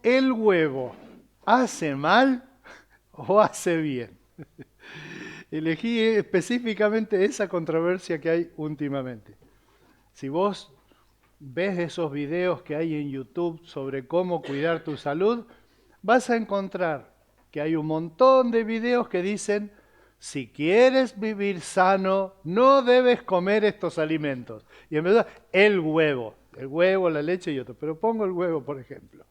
¿el huevo hace mal o hace bien? Elegí específicamente esa controversia que hay últimamente. Si vos ves esos videos que hay en YouTube sobre cómo cuidar tu salud, vas a encontrar que hay un montón de videos que dicen, si quieres vivir sano, no debes comer estos alimentos. Y en verdad, el huevo, la leche y otro. Pero pongo el huevo, por ejemplo.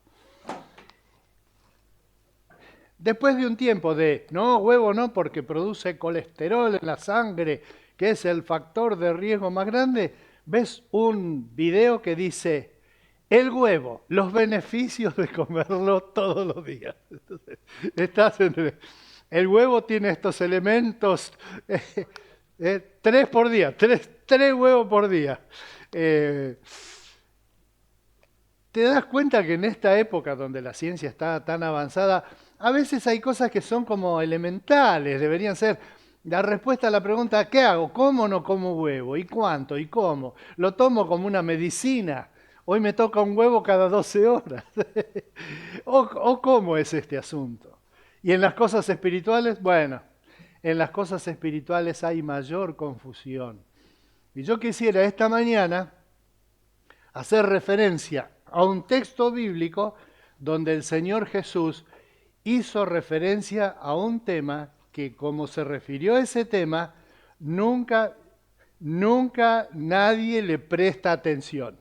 Después de un tiempo de, no, huevo no, porque produce colesterol en la sangre, que es el factor de riesgo más grande, ves un video que dice, el huevo, los beneficios de comerlo todos los días. Entonces, el huevo tiene estos elementos, 3 por día, tres huevos por día. Eh, ¿Te das cuenta que en esta época donde la ciencia está tan avanzada, a veces hay cosas que son como elementales, deberían ser la respuesta a la pregunta, ¿qué hago? ¿Cómo o no como huevo? ¿Y cuánto? ¿Y cómo? ¿Lo tomo como una medicina? Hoy me toca un huevo cada 12 horas. ¿O cómo es este asunto? Y en las cosas espirituales, bueno, en las cosas espirituales hay mayor confusión. Y yo quisiera esta mañana hacer referencia a un texto bíblico donde el Señor Jesús hizo referencia a un tema que, como se refirió a ese tema, nunca nadie le presta atención.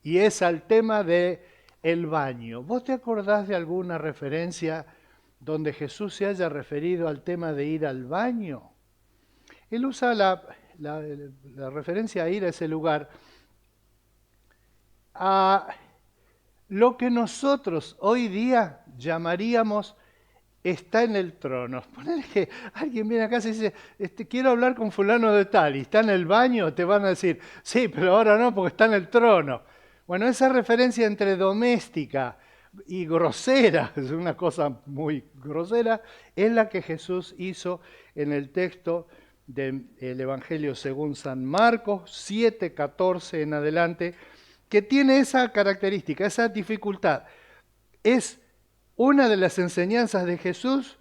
Y es al tema de el baño. ¿Vos te acordás de alguna referencia donde Jesús se haya referido al tema de ir al baño? Él usa la referencia a ir a ese lugar a lo que nosotros hoy día llamaríamos está en el trono. Poner que alguien viene a casa y dice, quiero hablar con fulano de tal, y está en el baño, te van a decir, sí, pero ahora no, porque está en el trono. Bueno, esa referencia entre doméstica y grosera, es una cosa muy grosera, es la que Jesús hizo en el texto del Evangelio según San Marcos 7:14 en adelante, que tiene esa característica, esa dificultad. Es una de las enseñanzas de Jesús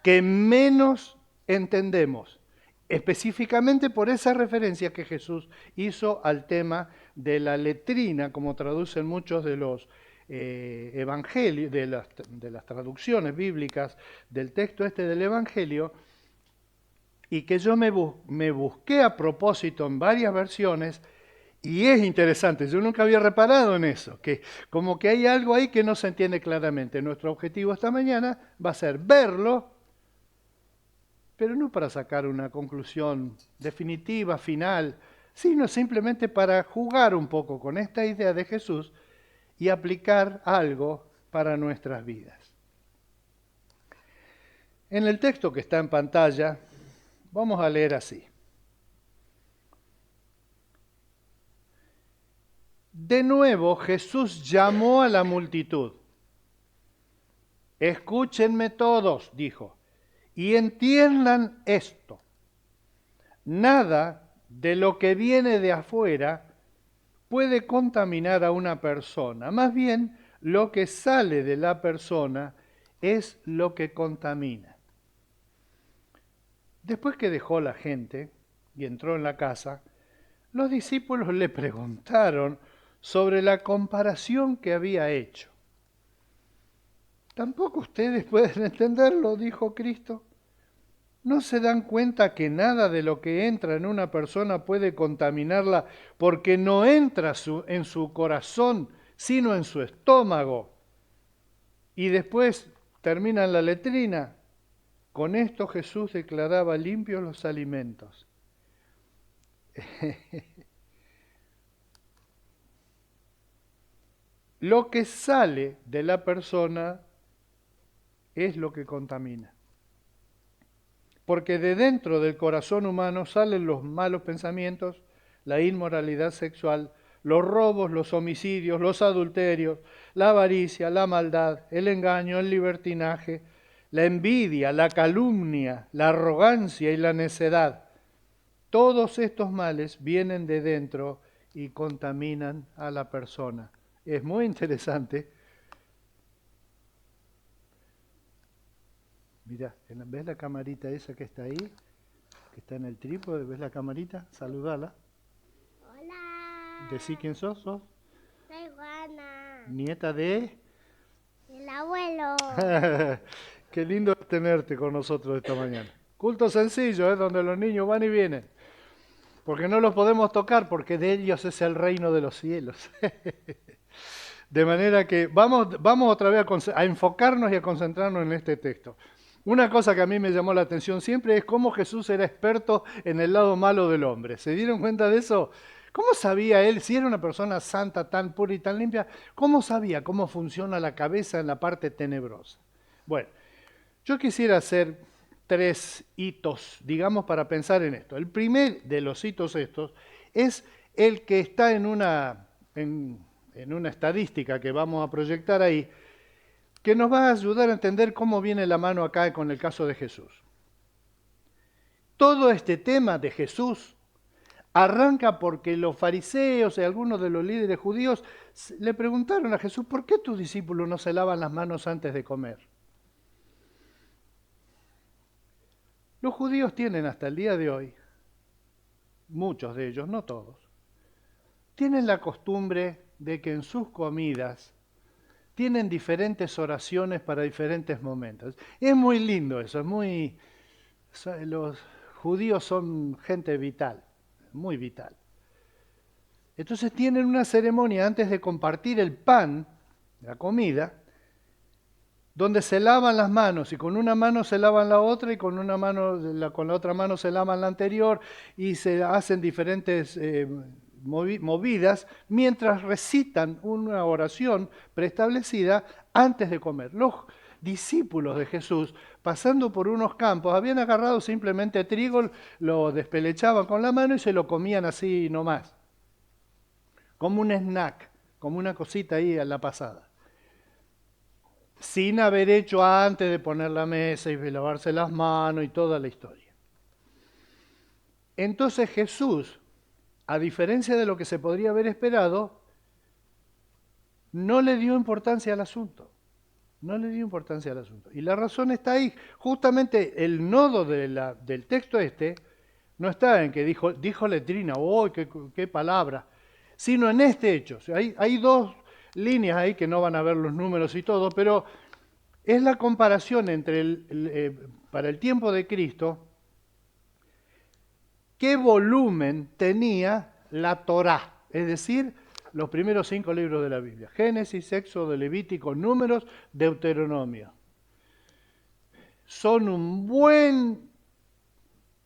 que menos entendemos, específicamente por esa referencia que Jesús hizo al tema de la letrina, como traducen muchos de los evangelios, de las traducciones bíblicas del texto este del Evangelio, y que yo me busqué a propósito en varias versiones. Y es interesante, yo nunca había reparado en eso, que como que hay algo ahí que no se entiende claramente. Nuestro objetivo esta mañana va a ser verlo, pero no para sacar una conclusión definitiva, final, sino simplemente para jugar un poco con esta idea de Jesús y aplicar algo para nuestras vidas. En el texto que está en pantalla, vamos a leer así. De nuevo Jesús llamó a la multitud. Escúchenme todos, dijo, y entiendan esto. Nada de lo que viene de afuera puede contaminar a una persona. Más bien, lo que sale de la persona es lo que contamina. Después que dejó la gente y entró en la casa, los discípulos le preguntaron sobre la comparación que había hecho. ¿Tampoco ustedes pueden entenderlo?, dijo Cristo. ¿No se dan cuenta que nada de lo que entra en una persona puede contaminarla porque no entra en su corazón, sino en su estómago? Y después termina en la letrina. Con esto Jesús declaraba limpios los alimentos. Lo que sale de la persona es lo que contamina. Porque de dentro del corazón humano salen los malos pensamientos, la inmoralidad sexual, los robos, los homicidios, los adulterios, la avaricia, la maldad, el engaño, el libertinaje, la envidia, la calumnia, la arrogancia y la necedad. Todos estos males vienen de dentro y contaminan a la persona. Es muy interesante Mirá, ¿ves la camarita esa que está ahí? Que está en el trípode, ¿ves la camarita? Saludala. Hola. Decí quién sos. Soy Juana. Nieta de... El abuelo. Qué lindo tenerte con nosotros esta mañana. Culto sencillo, donde los niños van y vienen. Porque no los podemos tocar, porque de ellos es el reino de los cielos. De manera que vamos otra vez a enfocarnos y a concentrarnos en este texto. Una cosa que a mí me llamó la atención siempre es cómo Jesús era experto en el lado malo del hombre. ¿Se dieron cuenta de eso? ¿Cómo sabía él, si era una persona santa, tan pura y tan limpia, cómo sabía cómo funciona la cabeza en la parte tenebrosa? Bueno, yo quisiera hacer 3 hitos, digamos, para pensar en esto. El primer de los hitos estos es el que está en una estadística que vamos a proyectar ahí, que nos va a ayudar a entender cómo viene la mano acá con el caso de Jesús. Todo este tema de Jesús arranca porque los fariseos y algunos de los líderes judíos le preguntaron a Jesús, ¿por qué tus discípulos no se lavan las manos antes de comer? Los judíos tienen hasta el día de hoy, muchos de ellos, no todos, tienen la costumbre de que en sus comidas tienen diferentes oraciones para diferentes momentos. Es muy lindo eso, los judíos son gente vital, muy vital. Entonces tienen una ceremonia antes de compartir el pan, la comida, donde se lavan las manos y con una mano se lavan la otra y con la otra mano se lavan la anterior y se hacen diferentes movidas mientras recitan una oración preestablecida antes de comer. Los discípulos de Jesús, pasando por unos campos, habían agarrado simplemente trigo, lo despelechaban con la mano y se lo comían así nomás, como un snack, como una cosita ahí a la pasada, sin haber hecho antes de poner la mesa y lavarse las manos y toda la historia. Entonces Jesús, a diferencia de lo que se podría haber esperado, no le dio importancia al asunto. No le dio importancia al asunto. Y la razón está ahí. Justamente el nodo del texto no está en que dijo letrina, ¡oh, qué palabra! Sino en este hecho. O sea, hay 2 líneas ahí que no van a ver los números y todo, pero es la comparación entre para el tiempo de Cristo, qué volumen tenía la Torá, es decir, los primeros 5 libros de la Biblia: Génesis, Éxodo, Levítico, Números, Deuteronomio. Son un buen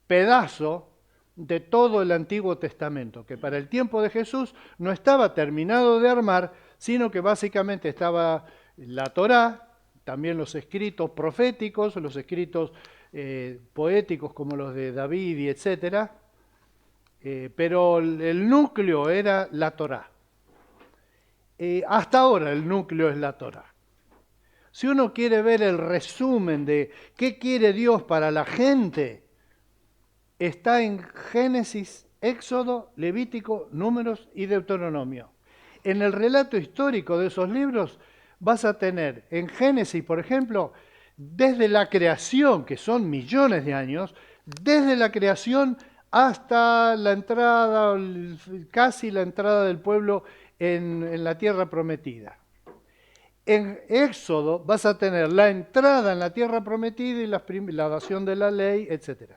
pedazo de todo el Antiguo Testamento, que para el tiempo de Jesús no estaba terminado de armar, sino que básicamente estaba la Torá, también los escritos proféticos, los escritos poéticos como los de David y etcétera, pero el núcleo era la Torá. Hasta ahora el núcleo es la Torá. Si uno quiere ver el resumen de qué quiere Dios para la gente, está en Génesis, Éxodo, Levítico, Números y Deuteronomio. En el relato histórico de esos libros vas a tener, en Génesis, por ejemplo, desde la creación, que son millones de años, desde la creación hasta la entrada, casi la entrada del pueblo en la tierra prometida. En Éxodo vas a tener la entrada en la tierra prometida y la dación de la ley, etc.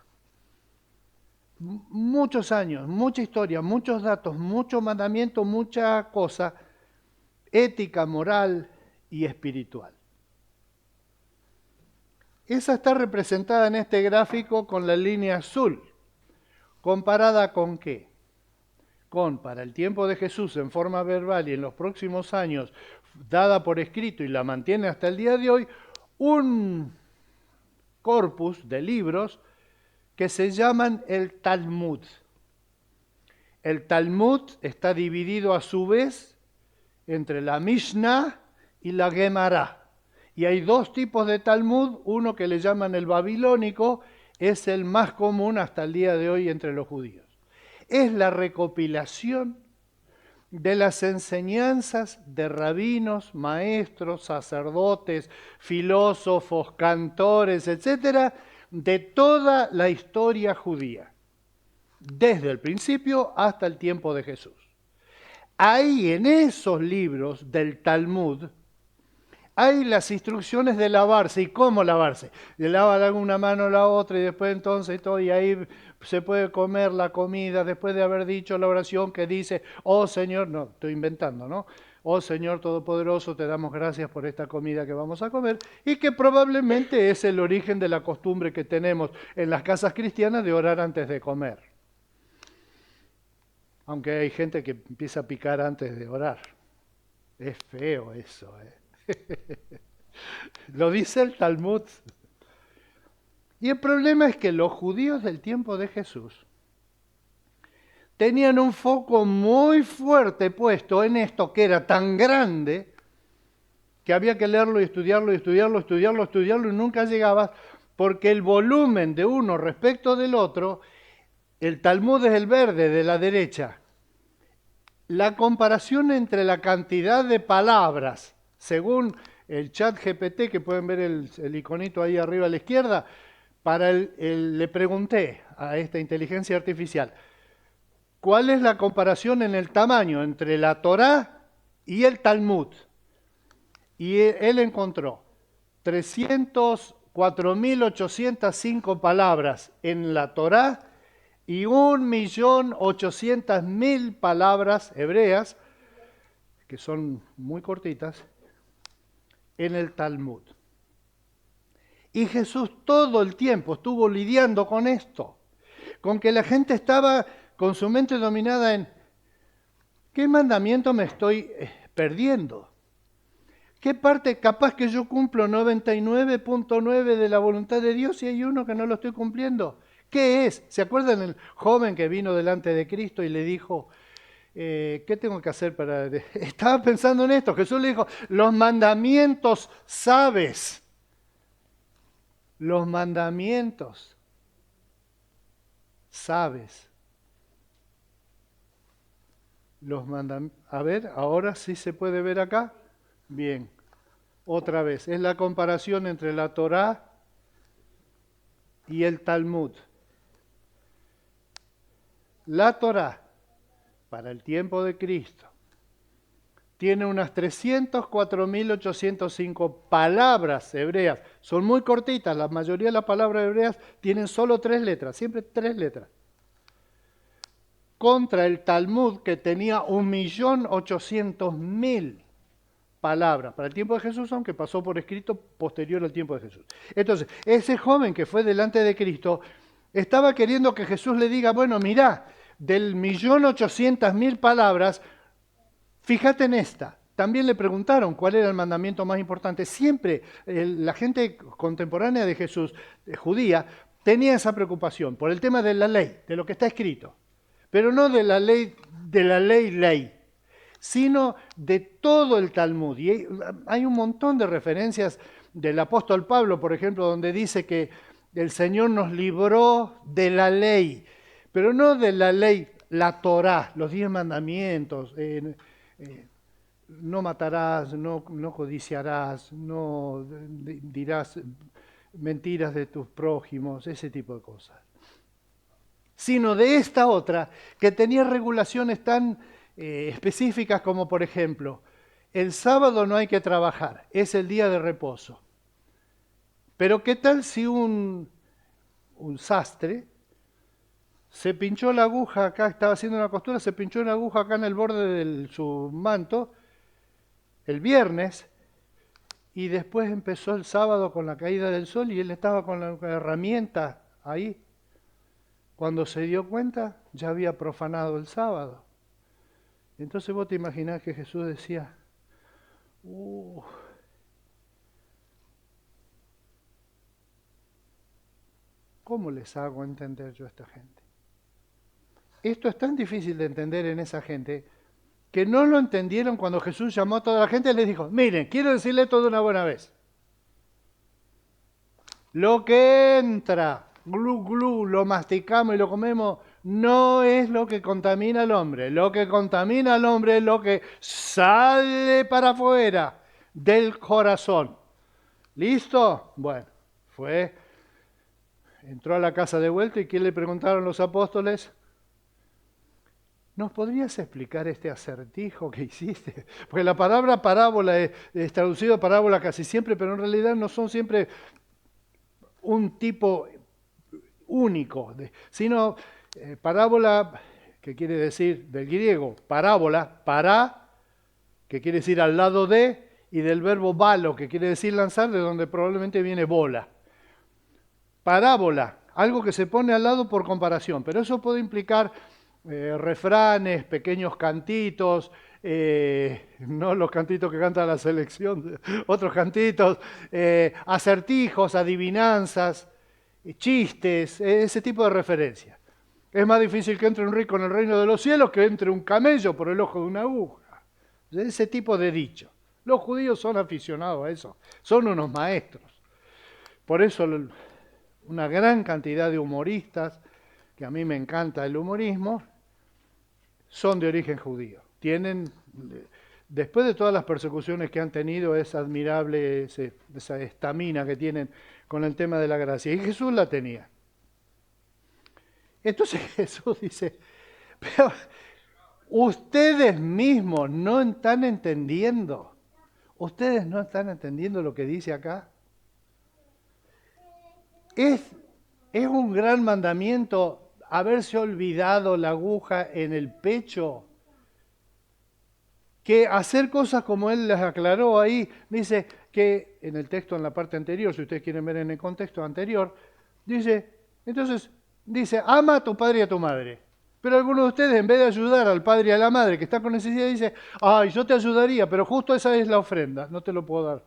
Muchos años, mucha historia, muchos datos, mucho mandamiento, mucha cosa ética, moral y espiritual. Esa está representada en este gráfico con la línea azul. ¿Comparada con qué? Con, para el tiempo de Jesús en forma verbal y en los próximos años dada por escrito y la mantiene hasta el día de hoy, un corpus de libros que se llaman el Talmud. El Talmud está dividido a su vez entre la Mishnah y la Gemara. Y hay 2 tipos de Talmud, uno que le llaman el babilónico, es el más común hasta el día de hoy entre los judíos. Es la recopilación de las enseñanzas de rabinos, maestros, sacerdotes, filósofos, cantores, etcétera, de toda la historia judía, desde el principio hasta el tiempo de Jesús. Ahí en esos libros del Talmud hay las instrucciones de lavarse. ¿Y cómo lavarse? Le lava una mano a la otra y después entonces todo, y ahí se puede comer la comida después de haber dicho la oración que dice, oh Señor, no, estoy inventando, ¿no? Oh Señor Todopoderoso, te damos gracias por esta comida que vamos a comer, y que probablemente es el origen de la costumbre que tenemos en las casas cristianas de orar antes de comer. Aunque hay gente que empieza a picar antes de orar. Es feo eso, ¿eh? Lo dice el Talmud. Y el problema es que los judíos del tiempo de Jesús tenían un foco muy fuerte puesto en esto que era tan grande que había que leerlo y estudiarlo y estudiarlo, estudiarlo, estudiarlo y nunca llegabas, porque el volumen de uno respecto del otro, el Talmud es el verde de la derecha. La comparación entre la cantidad de palabras, según el chat GPT, que pueden ver el iconito ahí arriba a la izquierda, le pregunté a esta inteligencia artificial, ¿cuál es la comparación en el tamaño entre la Torá y el Talmud? Y él encontró 304.805 palabras en la Torá y 1.800.000 palabras hebreas, que son muy cortitas, en el Talmud. Y Jesús todo el tiempo estuvo lidiando con esto, con que la gente estaba con su mente dominada en ¿qué mandamiento me estoy perdiendo? ¿Qué parte capaz que yo cumplo 99.9 de la voluntad de Dios y hay uno que no lo estoy cumpliendo? ¿Qué es? ¿Se acuerdan del joven que vino delante de Cristo y le dijo, ¿qué tengo que hacer para...? Estaba pensando en esto. Jesús le dijo, los mandamientos sabes. Los mandamientos sabes. A ver, ahora sí se puede ver acá. Bien, otra vez. Es la comparación entre la Torá y el Talmud. La Torá, para el tiempo de Cristo, tiene unas 304.805 palabras hebreas. Son muy cortitas, la mayoría de las palabras hebreas tienen solo 3 letras, siempre 3 letras. Contra el Talmud, que tenía 1.800.000 palabras para el tiempo de Jesús, aunque pasó por escrito posterior al tiempo de Jesús. Entonces, ese joven que fue delante de Cristo estaba queriendo que Jesús le diga, bueno, mirá, del 1.800.000 palabras, fíjate en esta. También le preguntaron cuál era el mandamiento más importante. Siempre la gente contemporánea de Jesús, judía, tenía esa preocupación por el tema de la ley, de lo que está escrito. Pero no de la ley, sino de todo el Talmud. Y hay un montón de referencias del apóstol Pablo, por ejemplo, donde dice que el Señor nos libró de la ley, pero no de la ley, la Torá, los 10 mandamientos, no matarás, no codiciarás, no dirás mentiras de tus prójimos, ese tipo de cosas. Sino de esta otra que tenía regulaciones tan específicas como, por ejemplo, el sábado no hay que trabajar, es el día de reposo. Pero ¿qué tal si un sastre se pinchó la aguja acá, estaba haciendo una costura, se pinchó una aguja acá en el borde de su manto el viernes y después empezó el sábado con la caída del sol y él estaba con la herramienta ahí? Cuando se dio cuenta, ya había profanado el sábado. Entonces vos te imaginás que Jesús decía, ¿cómo les hago entender yo a esta gente? Esto es tan difícil de entender en esa gente que no lo entendieron cuando Jesús llamó a toda la gente y les dijo, miren, quiero decirle todo de una buena vez. Lo que entra, glu, glu, lo masticamos y lo comemos no es lo que contamina al hombre. Lo que contamina al hombre es lo que sale para afuera del corazón. ¿Listo? Bueno, entró a la casa de vuelta y ¿qué le preguntaron los apóstoles? ¿Nos podrías explicar este acertijo que hiciste? Porque la palabra parábola es traducido parábola casi siempre, pero en realidad no son siempre un tipo único, sino parábola, que quiere decir del griego, parábola, para, que quiere decir al lado de, y del verbo balo, que quiere decir lanzar, de donde probablemente viene bola. Parábola, algo que se pone al lado por comparación, pero eso puede implicar refranes, pequeños cantitos, no los cantitos que canta la selección, otros cantitos, acertijos, adivinanzas, chistes, ese tipo de referencias. Es más difícil que entre un rico en el reino de los cielos que entre un camello por el ojo de una aguja. Ese tipo de dicho. Los judíos son aficionados a eso, son unos maestros. Por eso una gran cantidad de humoristas, que a mí me encanta el humorismo, son de origen judío. Después de todas las persecuciones que han tenido, es admirable esa estamina que tienen con el tema de la gracia. Y Jesús la tenía. Entonces Jesús dice, pero ustedes mismos no están entendiendo. ¿Ustedes no están entendiendo lo que dice acá? Es un gran mandamiento haberse olvidado la aguja en el pecho, que hacer cosas como él les aclaró ahí, dice que en el texto, en la parte anterior, si ustedes quieren ver en el contexto anterior, dice, ama a tu padre y a tu madre. Pero algunos de ustedes, en vez de ayudar al padre y a la madre que está con necesidad, dice, yo te ayudaría, pero justo esa es la ofrenda, no te lo puedo dar,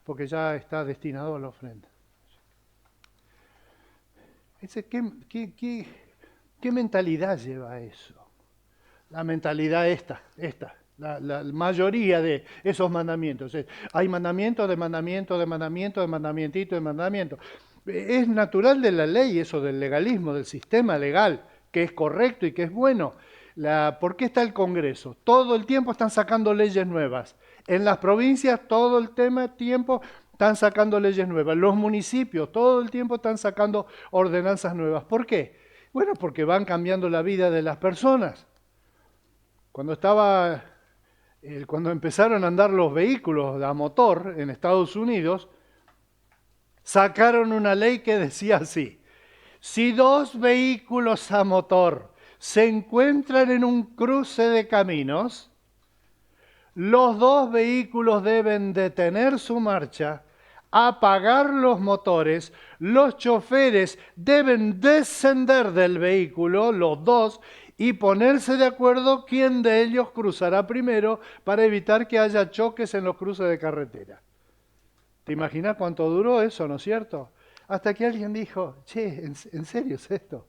porque ya está destinado a la ofrenda. ¿Qué mentalidad lleva eso? La mentalidad esta, la mayoría de esos mandamientos. Hay mandamientos de mandamiento, de mandamiento, de mandamientito, de mandamiento. Es natural de la ley eso, del legalismo, del sistema legal, que es correcto y que es bueno. ¿Por qué está el Congreso? Todo el tiempo están sacando leyes nuevas. En las provincias todo el tiempo están sacando leyes nuevas. Los municipios todo el tiempo están sacando ordenanzas nuevas. ¿Por qué? Bueno, porque van cambiando la vida de las personas. Cuando empezaron a andar los vehículos a motor en Estados Unidos, sacaron una ley que decía así: si dos vehículos a motor se encuentran en un cruce de caminos, los dos vehículos deben detener su marcha, apagar los motores, los choferes deben descender del vehículo, los dos, y ponerse de acuerdo quién de ellos cruzará primero para evitar que haya choques en los cruces de carretera. ¿Te imaginas cuánto duró eso, no es cierto? Hasta que alguien dijo, che, ¿en serio es esto?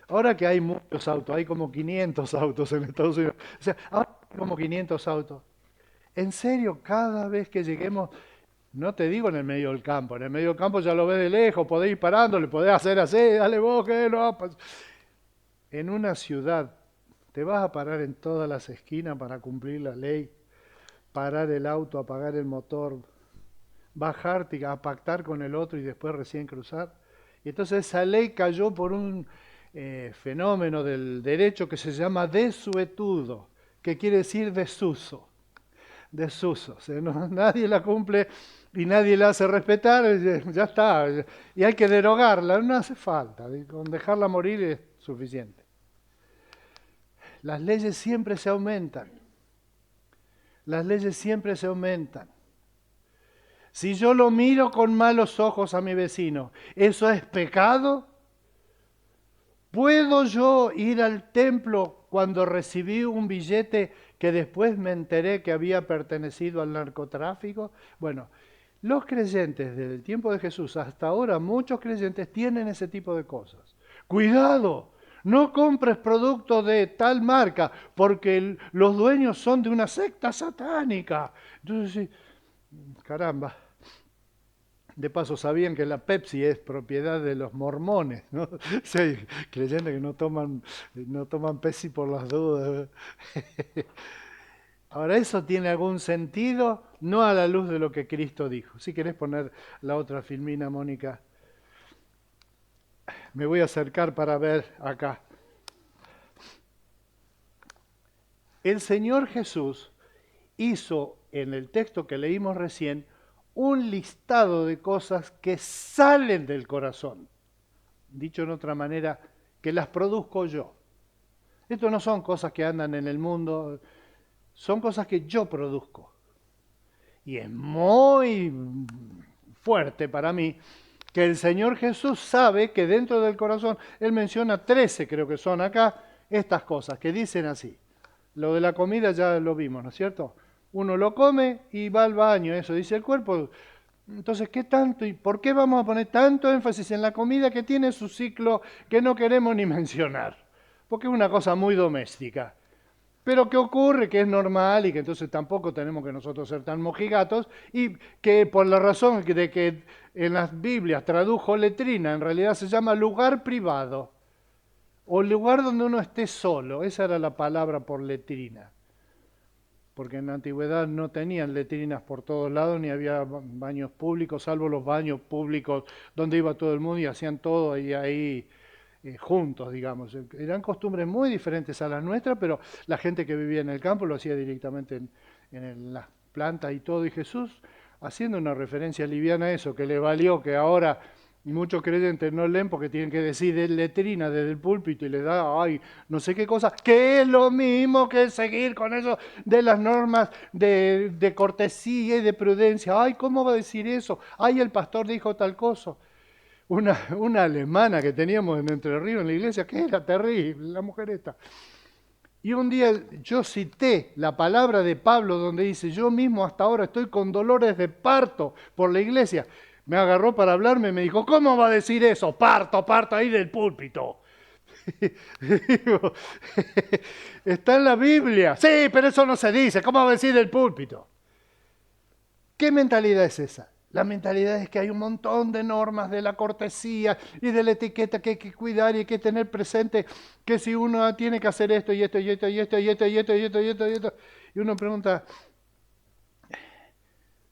Ahora que hay muchos autos, hay como 500 autos en Estados Unidos. O sea, ahora hay como 500 autos. En serio, cada vez que lleguemos, no te digo en el medio del campo, en el medio del campo ya lo ves de lejos, podés ir parando, le podés hacer así, dale vos, que no. En una ciudad, te vas a parar en todas las esquinas para cumplir la ley, parar el auto, apagar el motor, bajarte a pactar con el otro y después recién cruzar. Y entonces esa ley cayó por un fenómeno del derecho que se llama desuetudo, que quiere decir desuso. Desuso. O sea, nadie la cumple y nadie la hace respetar, ya está. Y hay que derogarla, no hace falta. Con dejarla morir es suficiente. Las leyes siempre se aumentan. Las leyes siempre se aumentan. Si yo lo miro con malos ojos a mi vecino, ¿eso es pecado? ¿Puedo yo ir al templo cuando recibí un billete que después me enteré que había pertenecido al narcotráfico? Bueno, los creyentes desde el tiempo de Jesús hasta ahora, muchos creyentes tienen ese tipo de cosas. ¡Cuidado! No compres productos de tal marca porque los dueños son de una secta satánica. Entonces, caramba. De paso, sabían que la Pepsi es propiedad de los mormones, ¿no? Sí, creyendo que no toman Pepsi por las dudas. Ahora, ¿eso tiene algún sentido? No a la luz de lo que Cristo dijo. Si querés poner la otra filmina, Mónica. Me voy a acercar para ver acá. El Señor Jesús hizo en el texto que leímos recién un listado de cosas que salen del corazón. Dicho en otra manera, que las produzco yo. Esto no son cosas que andan en el mundo, son cosas que yo produzco. Y es muy fuerte para mí que el Señor Jesús sabe que dentro del corazón, Él menciona 13, creo que son acá, estas cosas que dicen así. Lo de la comida ya lo vimos, ¿no es cierto? Uno lo come y va al baño, eso dice el cuerpo. Entonces, ¿qué tanto y por qué vamos a poner tanto énfasis en la comida que tiene su ciclo que no queremos ni mencionar? Porque es una cosa muy doméstica. Pero que ocurre, que es normal y que entonces tampoco tenemos que nosotros ser tan mojigatos y que por la razón de que en las Biblias tradujo letrina, en realidad se llama lugar privado o lugar donde uno esté solo. Esa era la palabra por letrina. Porque en la antigüedad no tenían letrinas por todos lados, ni había baños públicos, salvo los baños públicos donde iba todo el mundo y hacían todo ahí juntos, digamos. Eran costumbres muy diferentes a las nuestras, pero la gente que vivía en el campo lo hacía directamente en las plantas y todo. Y Jesús, haciendo una referencia liviana a eso, que le valió que ahora muchos creyentes no leen porque tienen que decir de letrina desde el púlpito y les da, ay, no sé qué cosa, que es lo mismo que seguir con eso de las normas de cortesía y de prudencia. Ay, ¿cómo va a decir eso? Ay, el pastor dijo tal cosa. Una alemana que teníamos en Entre Ríos en la iglesia, que era terrible, la mujer esta. Y un día yo cité la palabra de Pablo donde dice, yo mismo hasta ahora estoy con dolores de parto por la iglesia. Me agarró para hablarme y me dijo, ¿cómo va a decir eso? Parto ahí del púlpito. Digo, está en la Biblia. Sí, pero eso no se dice. ¿Cómo va a decir del púlpito? ¿Qué mentalidad es esa? La mentalidad es que hay un montón de normas de la cortesía y de la etiqueta que hay que cuidar y hay que tener presente que si uno tiene que hacer esto y esto y esto y esto y esto y esto y esto y esto y esto, y uno pregunta,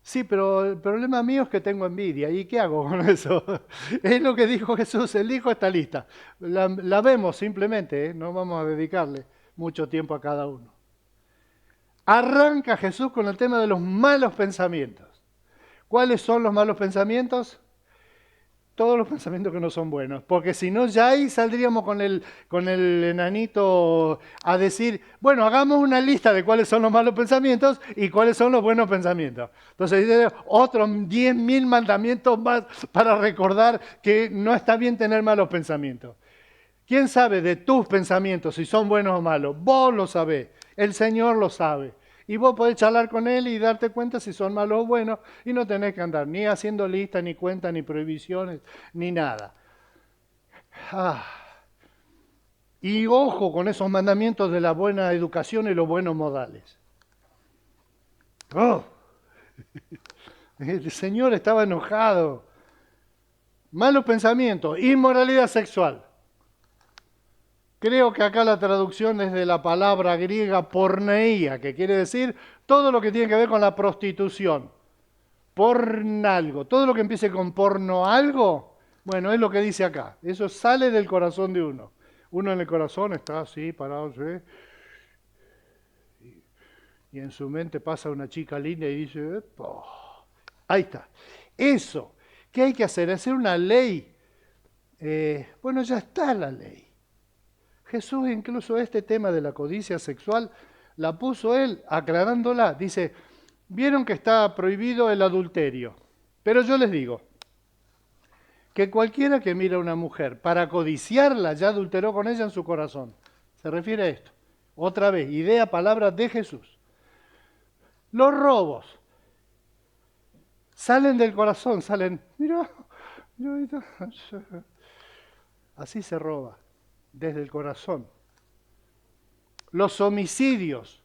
sí, pero el problema mío es que tengo envidia. ¿Y qué hago con eso? Es lo que dijo Jesús, elijo esta lista. La vemos simplemente, ¿eh? No vamos a dedicarle mucho tiempo a cada uno. Arranca Jesús con el tema de los malos pensamientos. ¿Cuáles son los malos pensamientos? Todos los pensamientos que no son buenos, porque si no, ya ahí saldríamos con el enanito a decir, bueno, hagamos una lista de cuáles son los malos pensamientos y cuáles son los buenos pensamientos. Entonces, dice otros 10.000 mandamientos más para recordar que no está bien tener malos pensamientos. ¿Quién sabe de tus pensamientos si son buenos o malos? Vos lo sabés, el Señor lo sabe. Y vos podés charlar con Él y darte cuenta si son malos o buenos y no tenés que andar ni haciendo listas, ni cuentas, ni prohibiciones, ni nada. Y ojo con esos mandamientos de la buena educación y los buenos modales. Oh. El Señor estaba enojado. Malos pensamientos, inmoralidad sexual. Creo que acá la traducción es de la palabra griega porneía, que quiere decir todo lo que tiene que ver con la prostitución. Pornalgo. Todo lo que empiece con porno algo, bueno, es lo que dice acá. Eso sale del corazón de uno. Uno en el corazón está así, parado, ¿sí? Y en su mente pasa una chica linda y dice, oh. Ahí está. Eso. ¿Qué hay que hacer? Hacer una ley. Bueno, ya está la ley. Jesús incluso este tema de la codicia sexual la puso él aclarándola. Dice, vieron que está prohibido el adulterio, pero yo les digo que cualquiera que mira a una mujer para codiciarla ya adulteró con ella en su corazón. Se refiere a esto. Otra vez, idea, palabra de Jesús. Los robos salen del corazón, salen, mira, así se roba. Desde el corazón. Los homicidios.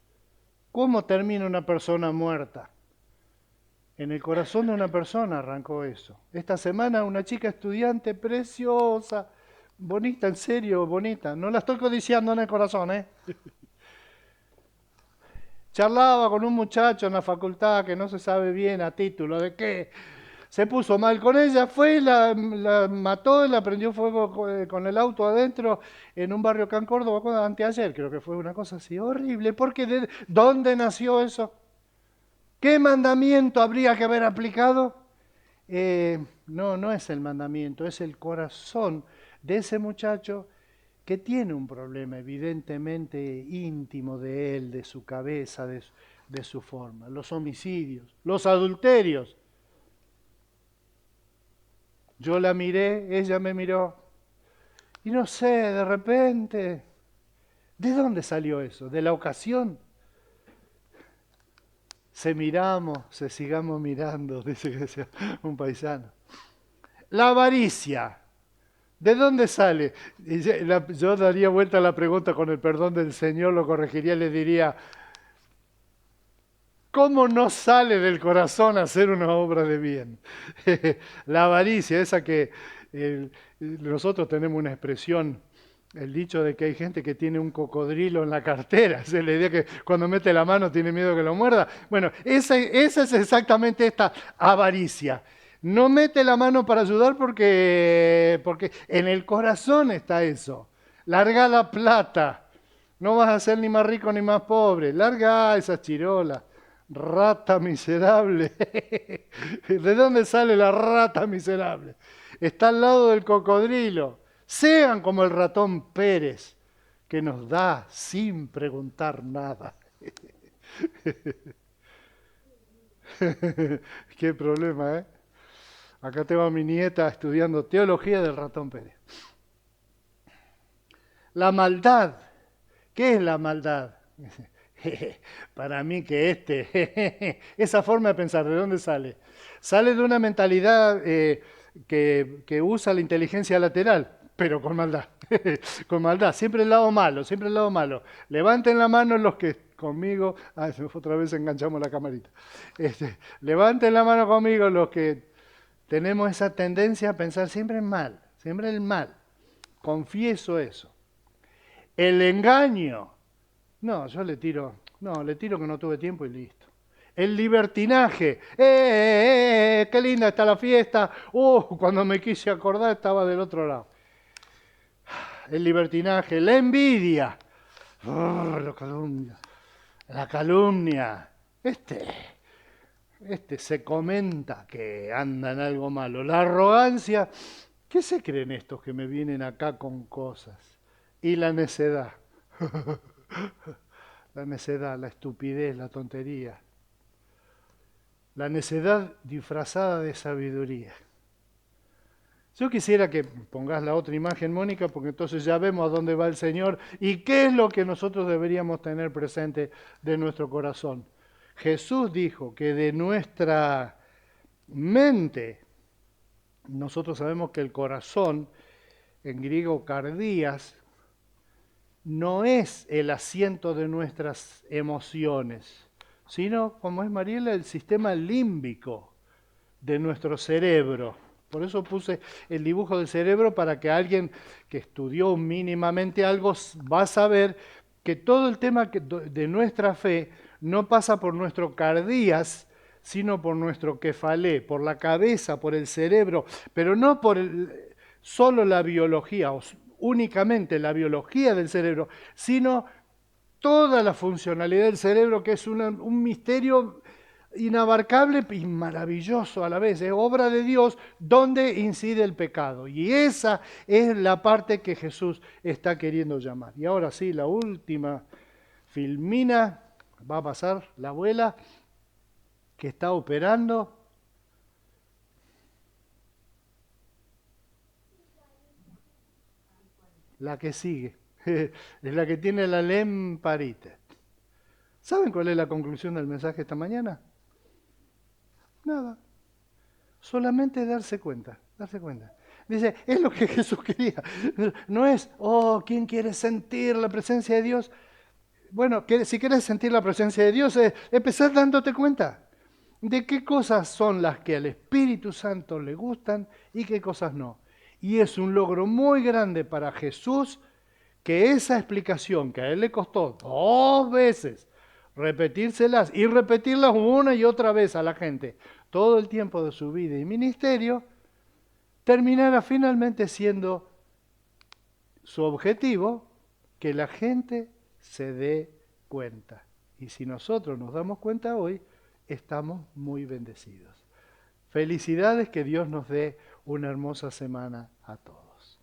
¿Cómo termina una persona muerta? En el corazón de una persona arrancó eso. Esta semana una chica estudiante preciosa, bonita, en serio, bonita. No la estoy codiciando en el corazón, ¿eh? Charlaba con un muchacho en la facultad que no se sabe bien a título de qué. Se puso mal con ella, fue, la mató, la prendió fuego con el auto adentro en un barrio acá en Córdoba, anteayer, creo que fue una cosa así horrible. Porque ¿dónde nació eso? ¿Qué mandamiento habría que haber aplicado? No es el mandamiento, es el corazón de ese muchacho que tiene un problema evidentemente íntimo de él, de su cabeza, de su forma. Los homicidios, los adulterios. Yo la miré, ella me miró, y no sé, de repente, ¿de dónde salió eso? ¿De la ocasión? Se miramos, se sigamos mirando, dice que decía un paisano. La avaricia, ¿de dónde sale? Yo daría vuelta a la pregunta con el perdón del Señor, lo corregiría y le diría, ¿cómo no sale del corazón hacer una obra de bien? La avaricia, esa que nosotros tenemos una expresión, el dicho de que hay gente que tiene un cocodrilo en la cartera, es la idea que cuando mete la mano tiene miedo que lo muerda. Bueno, esa es exactamente esta avaricia. No mete la mano para ayudar porque en el corazón está eso. Larga la plata, no vas a ser ni más rico ni más pobre. Larga esas chirolas. Rata miserable. ¿De dónde sale la rata miserable? Está al lado del cocodrilo. Sean como el ratón Pérez, que nos da sin preguntar nada. Qué problema, ¿eh? Acá tengo a mi nieta estudiando teología del ratón Pérez. La maldad. ¿Qué es la maldad? Para mí que esa forma de pensar, ¿de dónde sale? Sale de una mentalidad que usa la inteligencia lateral, pero con maldad. Con maldad, siempre el lado malo, siempre el lado malo. Levanten la mano los que conmigo, otra vez enganchamos la camarita. Levanten la mano conmigo los que tenemos esa tendencia a pensar siempre en mal, siempre el mal. Confieso eso. El engaño. No, yo le tiro que no tuve tiempo y listo. El libertinaje. Qué linda está la fiesta. Cuando me quise acordar estaba del otro lado. El libertinaje, la envidia. La calumnia. Este se comenta que anda en algo malo. La arrogancia. ¿Qué se creen estos que me vienen acá con cosas? Y la necedad. La necedad, la estupidez, la tontería. La necedad disfrazada de sabiduría. Yo quisiera que pongas la otra imagen, Mónica, porque entonces ya vemos a dónde va el Señor y qué es lo que nosotros deberíamos tener presente de nuestro corazón. Jesús dijo que de nuestra mente, nosotros sabemos que el corazón, en griego cardías, no es el asiento de nuestras emociones, sino, como es Mariela, el sistema límbico de nuestro cerebro. Por eso puse el dibujo del cerebro para que alguien que estudió mínimamente algo va a saber que todo el tema de nuestra fe no pasa por nuestro cardías, sino por nuestro quefalé, por la cabeza, por el cerebro, pero no por solo la biología, únicamente la biología del cerebro, sino toda la funcionalidad del cerebro, que es un misterio inabarcable y maravilloso a la vez, es obra de Dios donde incide el pecado. Y esa es la parte que Jesús está queriendo llamar. Y ahora sí, la última filmina, va a pasar la abuela que está operando. La que sigue, es la que tiene la lamparita. ¿Saben cuál es la conclusión del mensaje esta mañana? Nada. Solamente darse cuenta, darse cuenta. Dice, es lo que Jesús quería. No es, ¿quién quiere sentir la presencia de Dios? Bueno, si quieres sentir la presencia de Dios, empezar dándote cuenta. de qué cosas son las que al Espíritu Santo le gustan y qué cosas no. Y es un logro muy grande para Jesús que esa explicación que a él le costó 2 veces repetírselas y repetirlas una y otra vez a la gente todo el tiempo de su vida y ministerio, terminara finalmente siendo su objetivo, que la gente se dé cuenta. Y si nosotros nos damos cuenta hoy, estamos muy bendecidos. Felicidades, que Dios nos dé una hermosa semana a todos.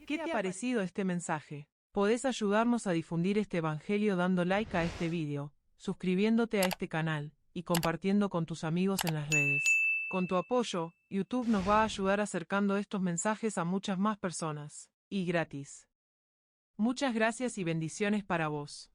¿Qué te ha parecido este mensaje? Podés ayudarnos a difundir este evangelio dando like a este video, suscribiéndote a este canal y compartiendo con tus amigos en las redes. Con tu apoyo, YouTube nos va a ayudar acercando estos mensajes a muchas más personas, y gratis. Muchas gracias y bendiciones para vos.